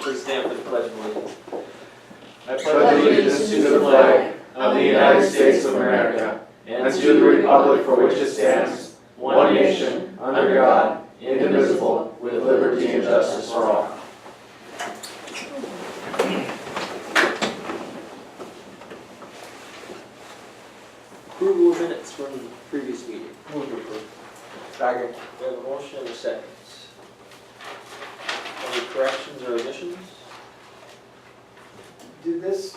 Please stand for the Pledge of Allegiance. I pledge allegiance to the flag of the United States of America and to the republic for which it stands, one nation, under God, indivisible, with liberty and justice for all. Approval of minutes from the previous meeting. Move to approve. Second. We have a motion and a second. Any corrections or additions? Did this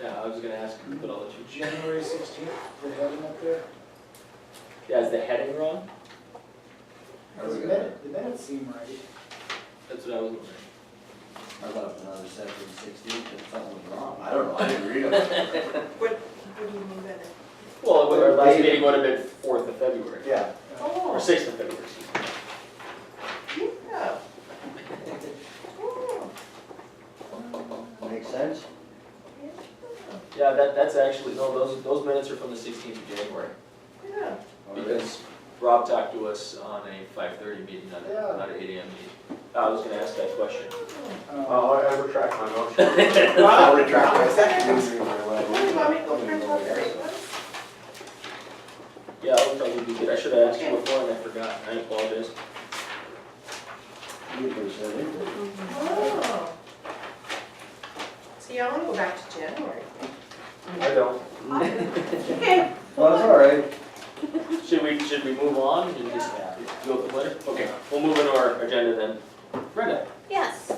Yeah, I was gonna ask, but I'll let you. January 16th, the heading up there? Yeah, is the heading wrong? The minutes seem right. That's what I was wondering. I thought another said for the 16th that something was wrong. I don't know, I didn't read them. What do you mean by that? Well, our last meeting would have been 4th of February. Yeah. Or 6th of February, excuse me. Yeah. Makes sense? Yeah, that's actually, no, those minutes are from the 16th of January. Yeah. Because Rob talked to us on a 5:30 meeting, not an 8 AM meeting. I was gonna ask that question. I retract my motion. I'll retract my second. What do you want me to go print out the right ones? Yeah, that would probably be good. I should have asked you before and I forgot. I apologize. You could have said it. Oh. See, I want to go back to January. I don't. Okay. Well, that's all right. Should we move on and just go with the letter? Okay, we'll move into our agenda then. Brenda? Yes.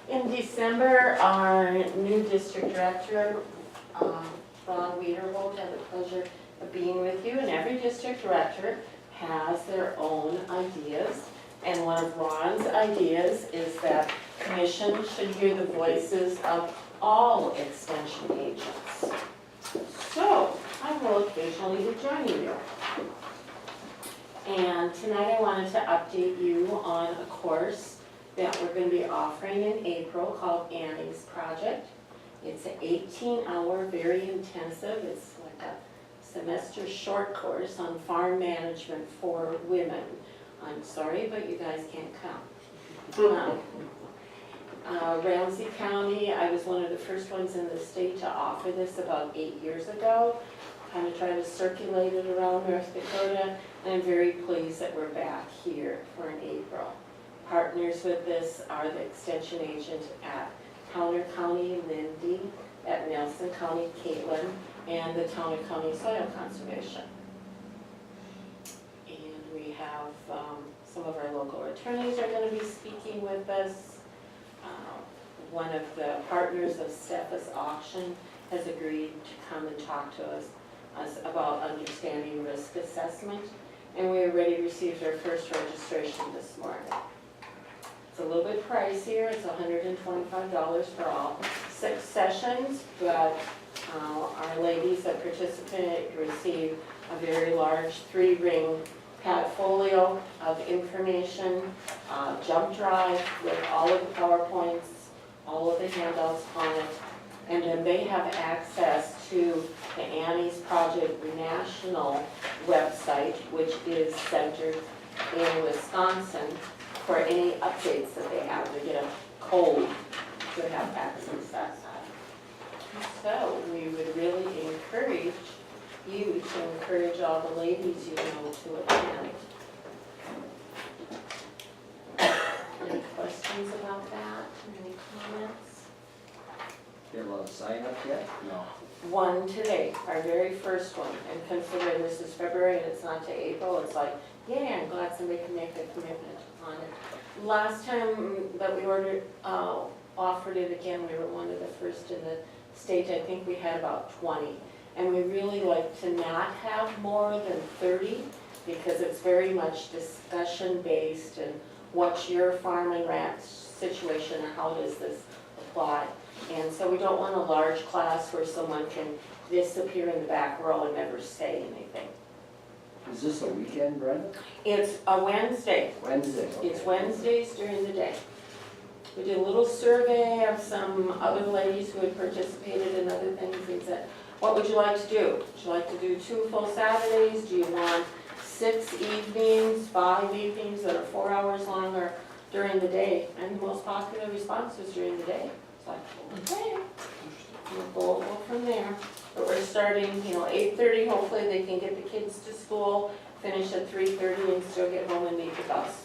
In December, our new district director, Ron Wiederholt, had the pleasure of being with you, and every district director has their own ideas. And one of Ron's ideas is that commission should hear the voices of all extension agents. So, I will occasionally be joining you. And tonight I wanted to update you on a course that we're going to be offering in April called Annie's Project. It's an 18-hour, very intensive, it's like a semester short course on farm management for women. I'm sorry, but you guys can't come. Ramsey County, I was one of the first ones in the state to offer this about 8 years ago. Kind of tried to circulate it around North Dakota, and I'm very pleased that we're back here for an April. Partners with this are the extension agent at Towner County, Lindy, at Nelson County, Caitlin, and the Towner County Soil Conservation. And we have some of our local attorneys are going to be speaking with us. One of the partners of Stepha's auction has agreed to come and talk to us about understanding risk assessment, and we already received our first registration this morning. It's a little bit pricier, it's $125 for all 6 sessions, but our ladies that participate receive a very large 3-ring portfolio of information, jump drive with all of the PowerPoints, all of the handouts on it, and then they have access to the Annie's Project National website, which is centered in Wisconsin, for any updates that they have. They get a code to have access to that. So we would really encourage you to encourage all the ladies you know to attend. Any questions about that? Any comments? You have a lot of sign-ups yet? No. One today, our very first one, and considering this is February and it's not to April, it's like, yeah, I'm glad somebody can make a commitment on it. Last time that we offered it again, we were one of the first in the state. I think we had about 20. And we really like to not have more than 30 because it's very much discussion based and what's your farm and ranch situation and how does this apply. And so we don't want a large class where someone can disappear in the back row and never say anything. Is this a weekend, Brenda? It's a Wednesday. Wednesday, okay. It's Wednesdays during the day. We did a little survey of some other ladies who had participated in other things and said, what would you like to do? Would you like to do 2 full Saturdays? Do you want 6 evenings, 5 evenings that are 4 hours long, or during the day, and the most popular response was during the day. It's like, okay, we'll go from there. But we're starting, 8:30, hopefully they can get the kids to school, finish at 3:30 and still get home and meet the bus.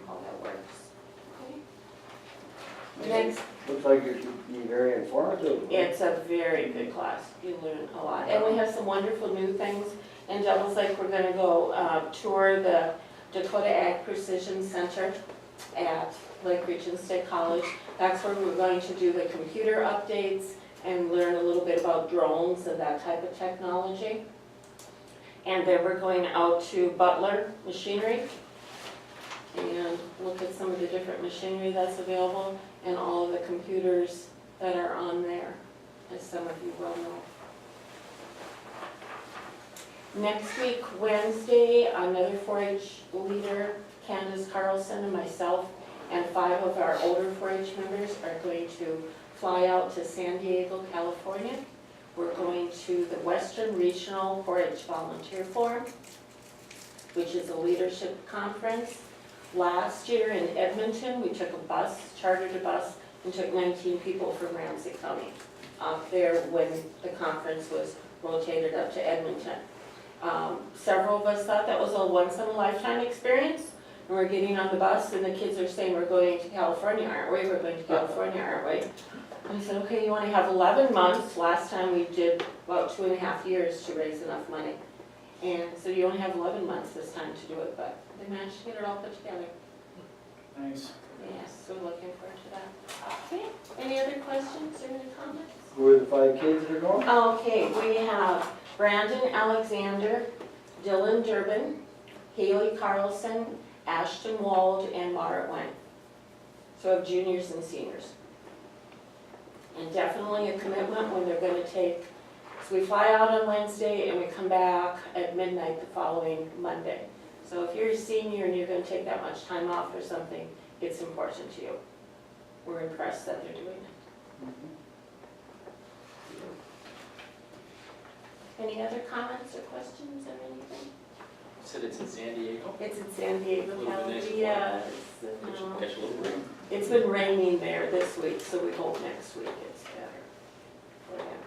How that works. Okay. Next, Looks like it should be very informative. it's a very good class, you learn a lot. And we have some wonderful new things. In Devils Lake, we're gonna go tour the Dakota Ag Precision Center at Lake Region State College. That's where we're going to do the computer updates and learn a little bit about drones and that type of technology. And then we're going out to Butler Machinery and look at some of the different machinery that's available and all of the computers that are on there, as some of you well know. Next week, Wednesday, another 4-H leader, Candace Carlson, and myself, and 5 of our older 4-H members are going to fly out to San Diego, California. We're going to the Western Regional 4-H Volunteer Forum, which is a leadership conference. Last year in Edmonton, we took a bus, chartered a bus, and took 19 people from Ramsey County up there when the conference was rotated up to Edmonton. Several of us thought that was a once-in-a-lifetime experience, and we're getting on the bus, and the kids are saying, we're going to California, aren't we? We're going to California, aren't we? And I said, okay, you only have 11 months. Last time we did about 2.5 years to raise enough money. And so you only have 11 months this time to do it, but they managed to get it all put together. Nice. Yes, so we're looking forward to that. Okay, any other questions or any comments? Who are the 5 kids that are going? Okay, we have Brandon Alexander, Dylan Durbin, Haley Carlson, Ashton Wald, and Mara Wang. So we have juniors and seniors. And definitely a commitment when they're gonna take, so we fly out on Wednesday and we come back at midnight the following Monday. So if you're a senior and you're gonna take that much time off or something, it's important to you. We're impressed that they're doing it. Any other comments or questions or anything? You said it's in San Diego? It's in San Diego, A little bit nice California. Yes. Catch a little rain. It's been raining there this week, so we hope next week it's better for them.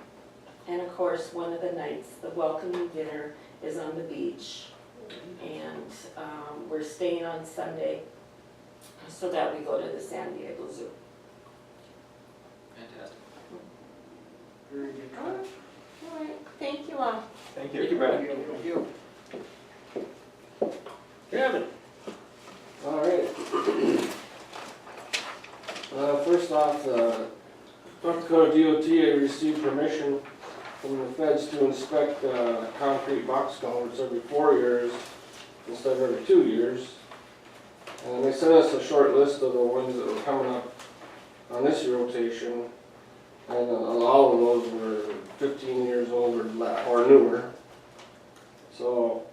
And of course, one of the nights, the welcoming dinner is on the beach. And we're staying on Sunday so that we go to the San Diego Zoo. Fantastic. Very good. All right, thank you all. Thank you, Brad. Thank you. Gavin. All right. First off, North Dakota DOT received permission from the feds to inspect concrete box culverts every 4 years instead of every 2 years. And they sent us a short list of the ones that were coming up on this rotation. And all of those were 15 years old or newer. So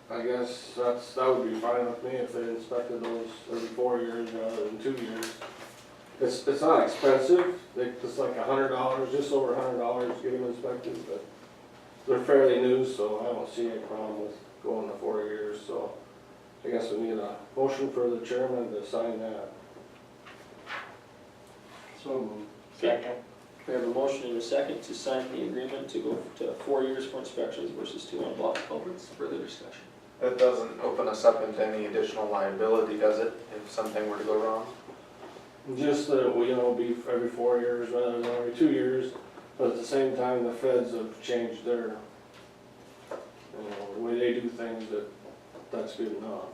I guess that would be fine with me if they inspected those every 4 years rather than 2 years. It's not expensive. It's like $100, just over $100 to get them inspected, but they're fairly new, so I don't see any problem with going to 4 years. So I guess we need a motion for the chairman to sign that. So, Second. We have a motion and a second to sign the agreement to go to 4 years for inspections versus 2 on block culverts. Further discussion. That doesn't open us up into any additional liability, does it, if something were to go wrong? Just that it will, be every 4 years rather than every 2 years, but at the same time, the feds have changed their, the way they do things, that's good enough.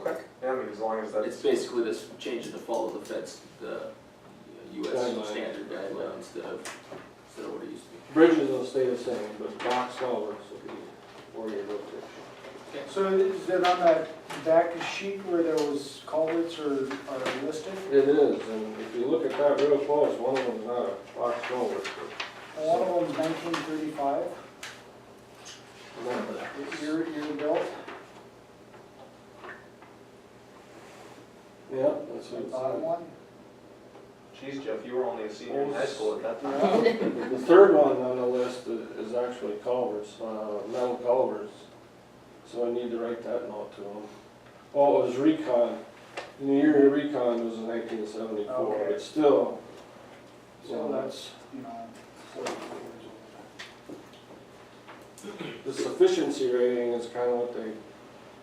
Okay. Yeah, I mean, as long as It's that's, basically this change in the follow the feds, the US Guidelines. standard guideline instead of what it used to be. Bridges will stay the same, but box culverts will be 4 year rotation. So is it on that back sheet where those culverts are listed? It is, and if you look at that real close, one of them's not a box culvert. One of them's 1935, but- year built. Yeah, that's what The it bottom says. one. geez, Jeff, you were only a senior in high school at that time. Yeah. The third one on the list is actually culverts, metal culverts. So I need to write that note to them. Oh, it was recon. And the year of recon was in 1974, Okay. but still, So that's, 44 years old. the sufficiency rating is kind of what they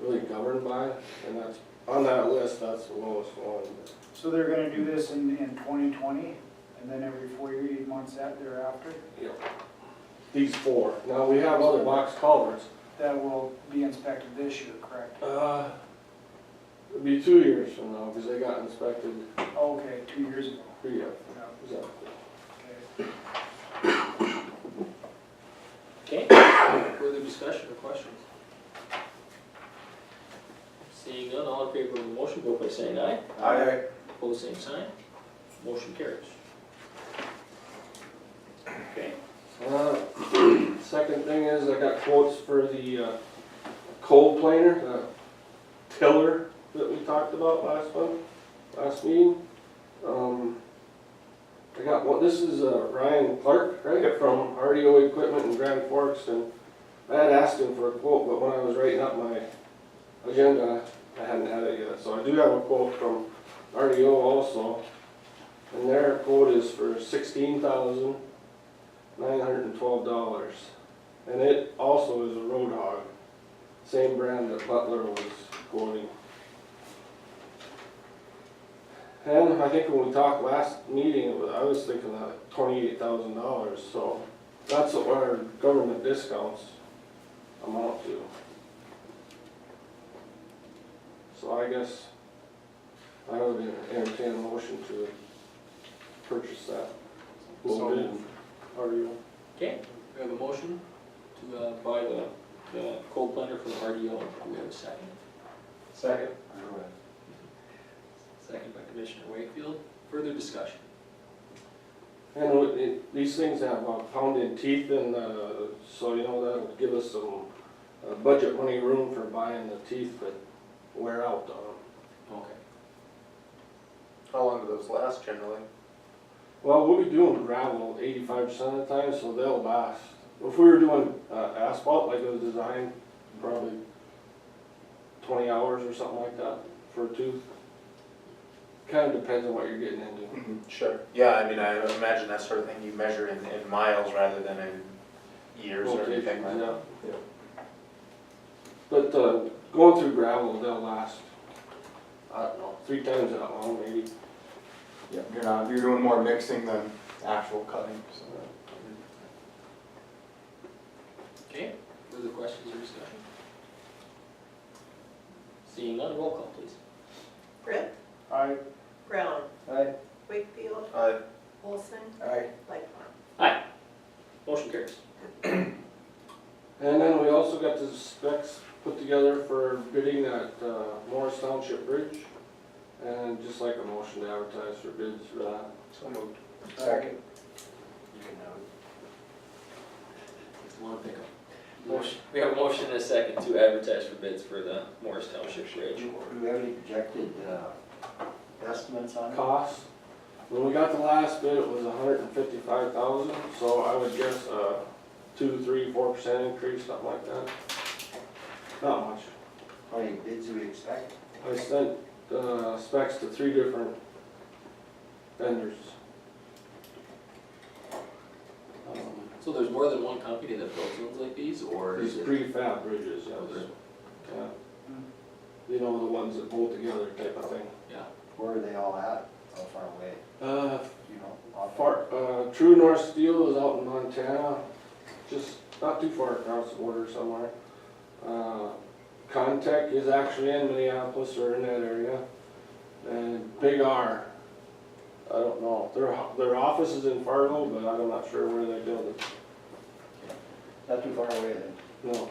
really govern by, and that's, on that list, that's the lowest one. So they're gonna do this in 2020, and then every 8 months thereafter? These four. Now, we have other box culverts. That will be inspected this year, correct? It'll be 2 years from now, because they got inspected, Okay, 2 years ago. yeah, Yeah, exactly. okay. Okay, further discussion or questions? Seeing none, all in favor of the motion, vote by saying aye. Aye. Opposed, same sign. Motion carries. Okay. Second thing is, I got quotes for the cold planer, the tiller that we talked about last meeting. I got one, this is Ryan Clark, right, from RDO Equipment in Grand Forks, and I had asked him for a quote, but when I was writing up my agenda, I hadn't had it yet, so I do have a quote from RDO also, and their quote is for $16,912, and it also is a Road Hog, same brand that Butler was quoting. And I think when we talked last meeting, I was thinking that $28,000, so that's what our government discounts amount to. So I guess I would entertain a motion to purchase that. Low bid, RDO. Okay, we have a motion to buy the cold blender from RDO. Do we have a second? Second. Second by Commissioner Wakefield. Further discussion? And these things have pounded teeth, and so that'll give us some budget money room for buying the teeth that wear out on them. Okay. How long do those last generally? Well, we'll be doing gravel 85% of the time, so they'll last. If we were doing asphalt like it was designed, probably 20 hours or something like that for a tooth. Kind of depends on what you're getting into. Sure. Yeah, I mean, I imagine that sort of thing you measure in miles rather than in years or anything like that. Yeah. But going through gravel, they'll last, I don't know, 3 times that long maybe. Yeah, you're doing more mixing than actual cutting, so. Okay, further questions or discussion? Seeing none, roll call please. Brett, Aye. Brown, Aye. Wakefield, Aye. Olson, Aye. Lightfoot. Motion carries. And then we also got the specs put together for bidding at Morris Township Bridge. And just like a motion to advertise for bids for that. So moved. Second. You can have it. Want to pick up? Motion. We have a motion and a second to advertise for bids for the Morris Township Bridge. Do we have any projected estimates on it? Cost, when we got the last bid, it was $155,000, so I would guess 2, 3, 4% increase, something like that. Not much. How many bids do we expect? I sent specs to 3 different vendors. So there's more than one company that builds ones like these, or These is it? prefab bridges, Oh, yes. there- Yeah. You know, the ones that bolt together type of thing. Yeah. Where are they all at? How far away? You know? off- True North Steel is out in Montana, just not too far across the border somewhere. Contech is actually in Minneapolis or in that area. And Big R, I don't know, their office is in Fargo, but I'm not sure where they build it. Not too far away then. No.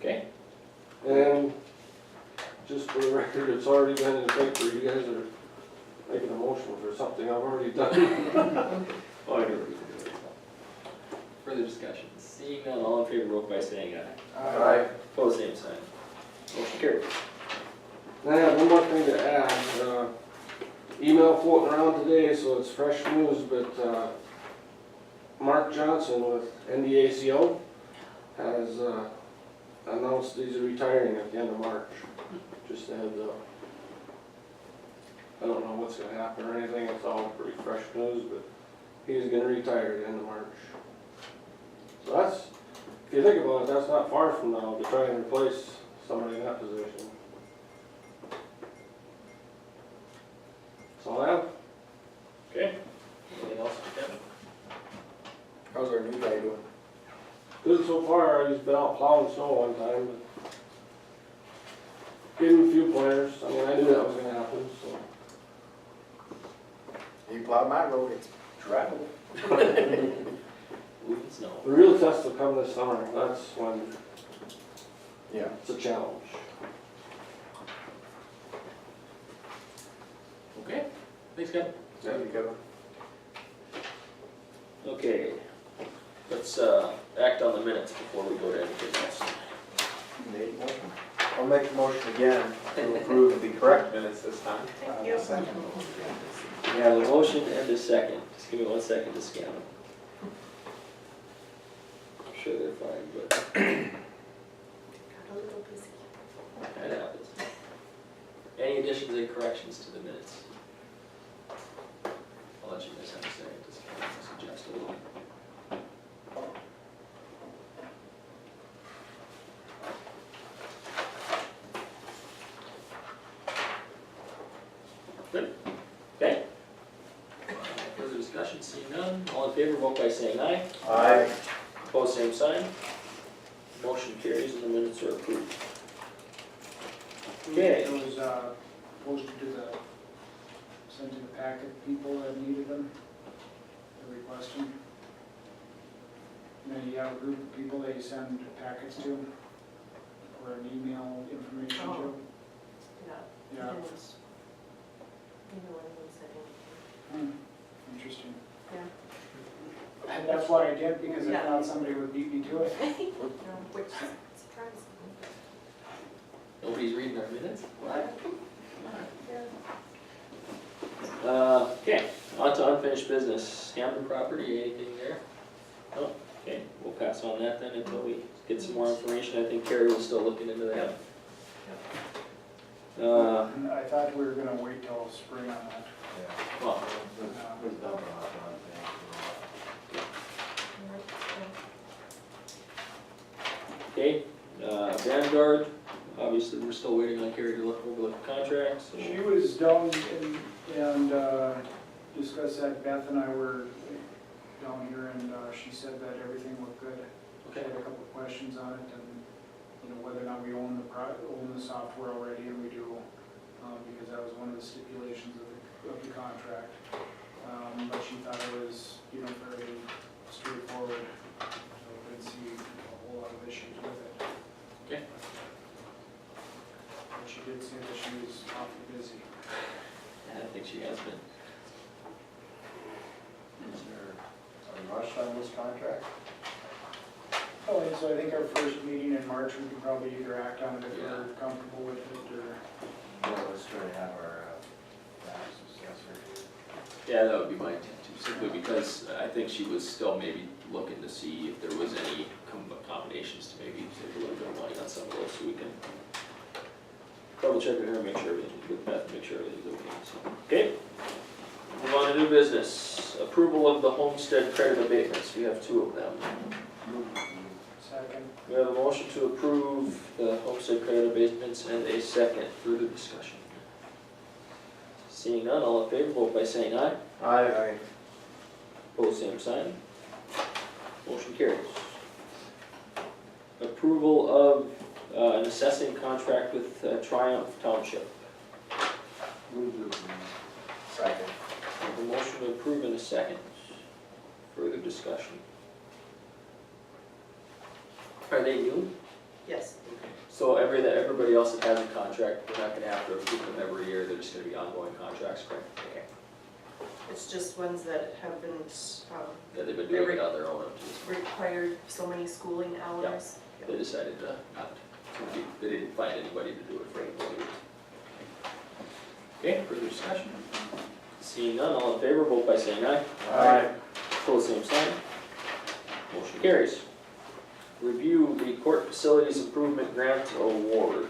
Okay, And just for the record, it's already been in the paper, you guys are making a motion for something I've already done. oh, I never do it. Further discussion, seeing none, all in favor, vote by saying aye. Aye. Opposed, same sign. Motion carries. And I have one more thing to add, email floating around today, so it's fresh news, but Mark Johnson with NDACO has announced he's retiring at the end of March, just a heads up. I don't know what's gonna happen or anything, it's all pretty fresh news, but he's gonna retire at the end of March. So that's, if you think about it, that's not far from now to try and replace somebody in that position. That's all I have. Okay. Anything else, Kevin? How's our new guy doing? Good so far, he's been out plowing snow one time, but gave him a few pointers, I mean, I knew that was gonna happen, so. He plowed my road, it's travel. Moving snow. The real test will come this summer, that's when Yeah. it's a challenge. Okay, thanks, Kevin. Thank you, Kevin. Okay, let's act on the minutes before we go to anything else. Nate, motion. I'll make the motion again to approve the correct minutes this time. Thank you. We have a motion and a second. Just give me 1 second to scan them. I'm sure they're fine, but Got a little busy. that happens. Any additions and corrections to the minutes? I'll let you guys have a second to scan them, suggest a little. Good. Okay. Further discussion, seeing none, all in favor, vote by saying aye. Aye. Opposed, same sign. Motion carries and the minutes are approved. Okay. It was, posted to the, sent to the packet people that needed them, the requesting. And then you have a group of people that you send packets to, or an email information to. Oh. Yeah. Yeah, interesting. Yeah. And that's why I did, because I thought somebody would beat me to it. Which surprised Nobody's reading our minutes? me. Okay, on to unfinished business. Hampton property, anything there? No? Okay, we'll pass on that then until we get some more information. I think Carrie was still looking into that. And I thought we were gonna wait till spring on that. Well, There's dumping off on things. okay, Vanguard, obviously, we're still waiting on Carrie to look over the contracts. so- She was down and discussed that, Beth and I were down here, and she said that everything looked good. She Okay, had a couple of questions on it, and, you know, whether or not we own the software already, and we do, because that was one of the stipulations of the contract. But she thought it was, you know, very straightforward, so didn't see a whole lot of issues with it. okay. But she did say that she was awfully busy. I think she has been. Is there a rush on this contract? Oh, and so I think our first meeting in March, we can probably either act on it if Yeah. we're comfortable with it, or, Well, let's try to have our, maps assessor. Yeah, that would be my intent too, simply because I think she was still maybe looking to see if there was any combinations to maybe save a little bit of money on some of those, so we can double check with her, make sure everything's with Beth, make sure everything's okay, so. Okay, move on to new business, approval of the homestead credit abatements, we have 2 of them. second. We have a motion to approve the homestead credit abatements and a second, further discussion. Seeing none, all in favor, vote by saying aye. Aye. Pose same sign. Motion carries. Approval of an assessing contract with Triumph Township. Move to approve. Second. We have a motion to approve in a second. Further discussion. Are they new? Yes. So everybody else that has a contract, we're not gonna have to approve them every year, they're just gonna be ongoing contracts, correct? Okay. It's just ones that haven't Yeah, they've been doing it on their own up to this point. required so many schooling hours. They decided to not, they didn't find anybody to do it for employees. Okay, further discussion? Seeing none, all in favor, vote by saying aye. Aye. Pose same sign. Motion carries. review the court facilities improvement grant award.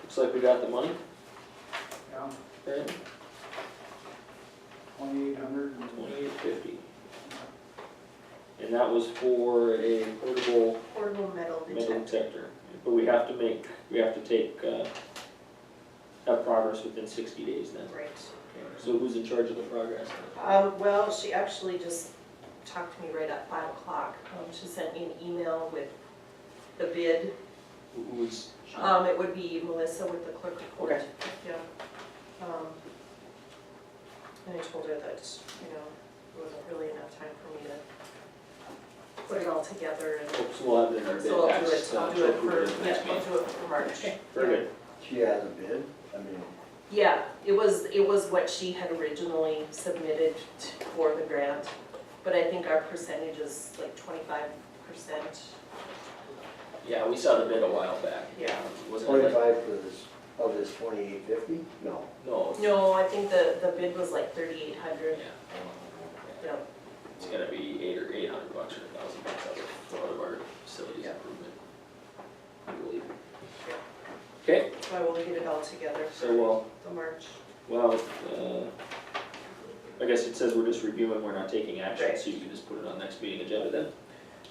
Looks like we got the money, Yeah, okay, 2,800 and 2850. And that was for a portable Portable metal metal detector. detector. But we have to take, have progress within 60 days then. Right. Okay, so who's in charge of the progress? Well, she actually just talked to me right at 5 o'clock. She sent me an email with the bid. Who's? It would be Melissa with the clerk of court. Okay. Yeah. And I told her that, it wasn't really enough time for me to put it all together and Oh, so we'll have it in our bid so I'll do packs, it, I'll do to it approve for, at the yeah, next I'll meeting. do it for March. Very good. She has a bid, I mean, Yeah, it was what she had originally submitted for the grant, but I think our percentage is like 25%. Yeah, we saw the bid a while back. Yeah. Wasn't it like, 25 for this, of this 2,850? No. no, it's- No, I think the bid was like 3,800. yeah, Yeah. it's gonna be $800 or $1,000 out of our facilities Yeah. improvement. I believe. Yeah. Okay, So I will get it all together so for the March. well, I guess it says we're just reviewing, we're not taking action, Right. so you can just put it on next meeting agenda then.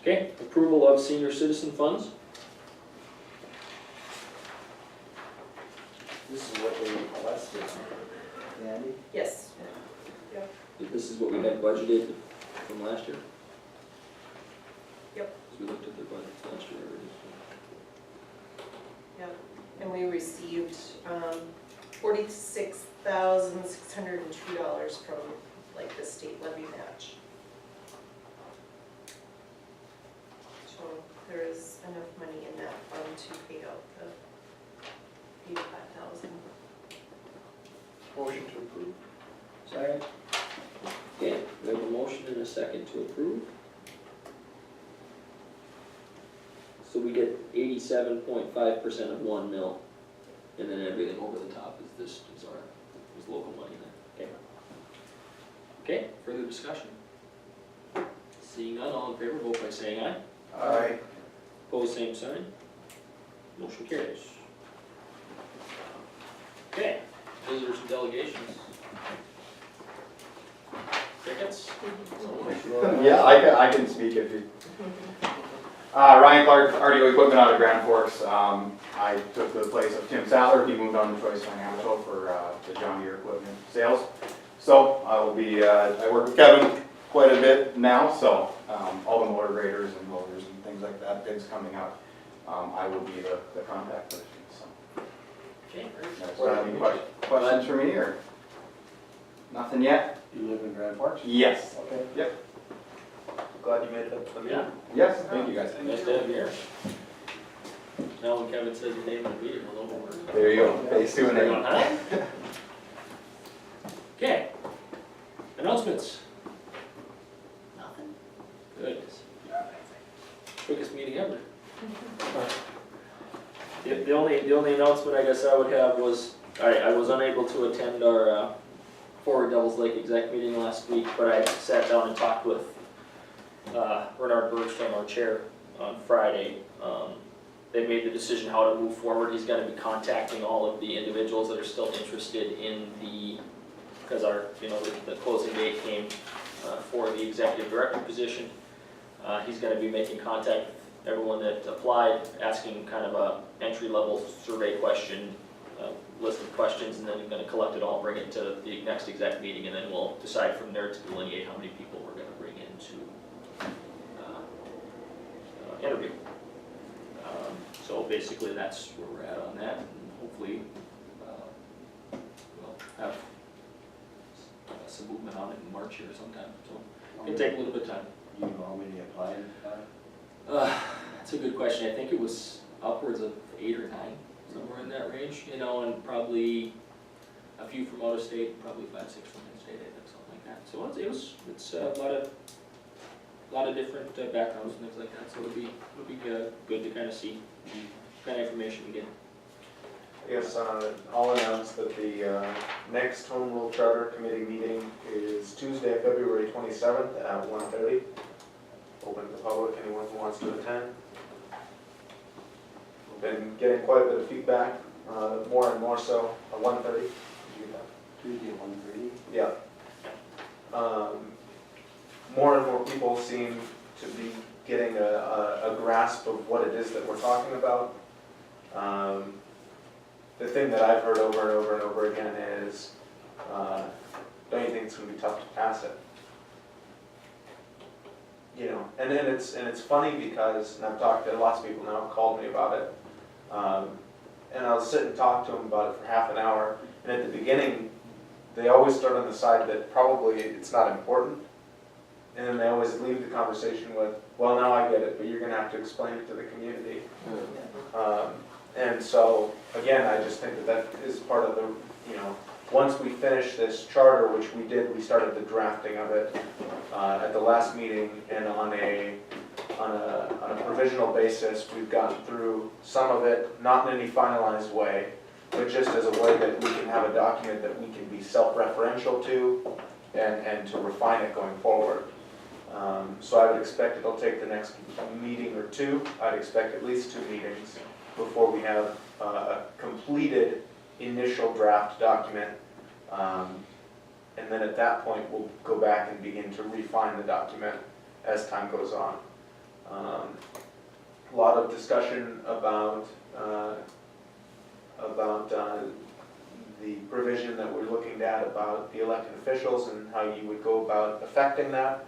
Okay, approval of senior citizen funds. This is what they requested, Andy? Yes. This is what we had budgeted from last year? Yep. Because we looked at the budgets last year already. And we received $46,602 from like the state levy match. So there is enough money in that fund to pay out the 85,000. Motion to approve. Second. Okay, we have a motion and a second to approve. So we get 87.5% of 1 mil, and then everything over the top is local money then, okay? Okay, further discussion? Seeing none, all in favor, vote by saying aye. Aye. Opposed, same sign. Motion carries. Okay, visitors and delegations. Tickets? Yeah, I can speak if you. Ryan Clark, RDO Equipment out of Grand Forks. I took the place of Tim Sattler. He moved on to Choice Financial for the John Deere equipment sales. So I will be, I work with Kevin quite a bit now, so all the motor graders and loaders and things like that, bids coming up, I will be the contact person, so. Okay, Any questions for me, or? Nothing yet? You live in Grand Forks? Yes. Okay. Yep. Glad you made it. yeah, Yes, thank you guys. nice to have you here. Now when Kevin says your name in the meeting, we'll know what we're. There you go. Phase 2 and Everyone, 8. huh? Okay, announcements? Nothing? Good. Quickest meeting ever. The only announcement I guess I would have was, I was unable to attend our Forward Devils Lake exec meeting last week, but I sat down and talked with Bernard Bergstrom, our chair, on Friday. They made the decision how to move forward. He's gonna be contacting all of the individuals that are still interested in because the closing date came for the executive director position. He's gonna be making contact with everyone that applied, asking kind of a entry-level survey question, list of questions, and then he's gonna collect it all, bring it to the next exec meeting, and then we'll decide from there to delineate how many people we're gonna bring in to interview. So basically, that's where we're at on that, and hopefully, we'll have some movement on it in March here sometime, so it can take a little bit of time. Do you know how many applied? That's a good question. I think it was upwards of 8 or 9, somewhere in that range, and probably a few from out of state, probably 5, 6 from in-state, I think, something like that. So it's a lot of different backgrounds and things like that, so it'll be good to kind of see what kind of information we get. Yes, I'll announce that the next Home Rule Charter Committee meeting is Tuesday, February 27th at 1:30. open to the public, anyone who wants to attend. We've been getting quite a bit of feedback, more and more so, at 1:30. Did you get that? Tuesday, 1:30. Yeah. More and more people seem to be getting a grasp of what it is that we're talking about. The thing that I've heard over and over and over again is, don't you think it's gonna be tough to pass it? You know, and it's funny because, and I've talked to lots of people now, have called me about it. And I'll sit and talk to them about it for half an hour, and at the beginning, they always start on the side that probably it's not important. And then they always leave the conversation with, well, now I get it, but you're gonna have to explain it to the community. And so, again, I just think that that is part of the, you know, once we finish this charter, which we did, we started the drafting of it at the last meeting, and on a provisional basis, we've gotten through some of it, not in any finalized way, but just as a way that we can have a document that we can be self-referential to and to refine it going forward. So I would expect it'll take the next meeting or two. I'd expect at least 2 meetings before we have a completed initial draft document. And then at that point, we'll go back and begin to refine the document as time goes on. A lot of discussion about the provision that we're looking at about the elected officials and how you would go about affecting that.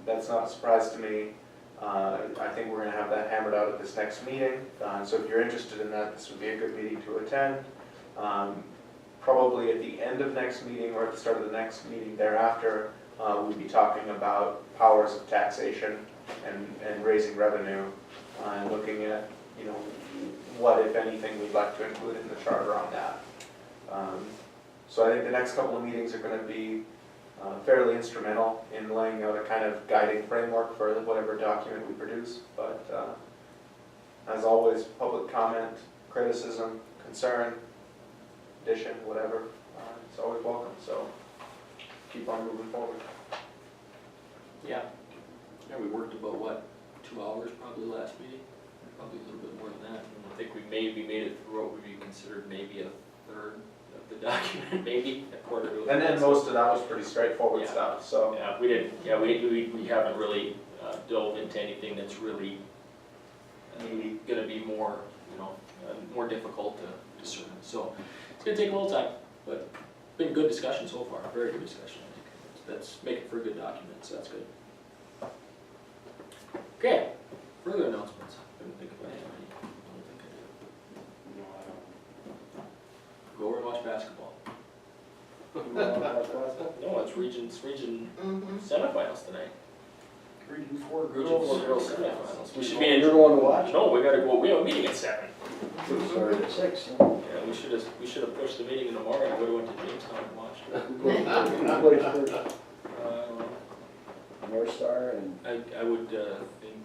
That's not a surprise to me. I think we're going to have that hammered out at this next meeting. So if you're interested in that, this would be a good meeting to attend. Probably at the end of next meeting or at the start of the next meeting thereafter, we'll be talking about powers of taxation and raising revenue, and looking at, you know, what, if anything, we'd like to include in the charter on that. So I think the next couple of meetings are going to be fairly instrumental in laying out a kind of guiding framework for whatever document we produce. But as always, public comment, criticism, concern, addition, whatever, it's always welcome. So keep on moving forward. Yeah. Yeah, we worked about, what, 2 hours probably last meeting? Probably a little bit more than that. I think we maybe made it through what would be considered maybe a third of the document, maybe a quarter of it. And then most of that was pretty straightforward Yeah. stuff, so. Yeah, we didn't, yeah, we haven't really dove into anything that's really gonna be more, you know, more difficult to discern. So it's gonna take a little time, but been good discussion so far, very good discussion, I think. That's making for a good document, so that's good. Okay, further announcements. Couldn't think of any. I don't think I do. Go over and watch basketball. No, it's region semifinals tonight. Region 4 Region 4 girls semifinals. We should be You're going to watch? No, we gotta go, we have a meeting at 7. Sorry, at 6. Yeah, we should have pushed the meeting in tomorrow and would've went to Jamestown and watched it. Who plays first? North Star and I would think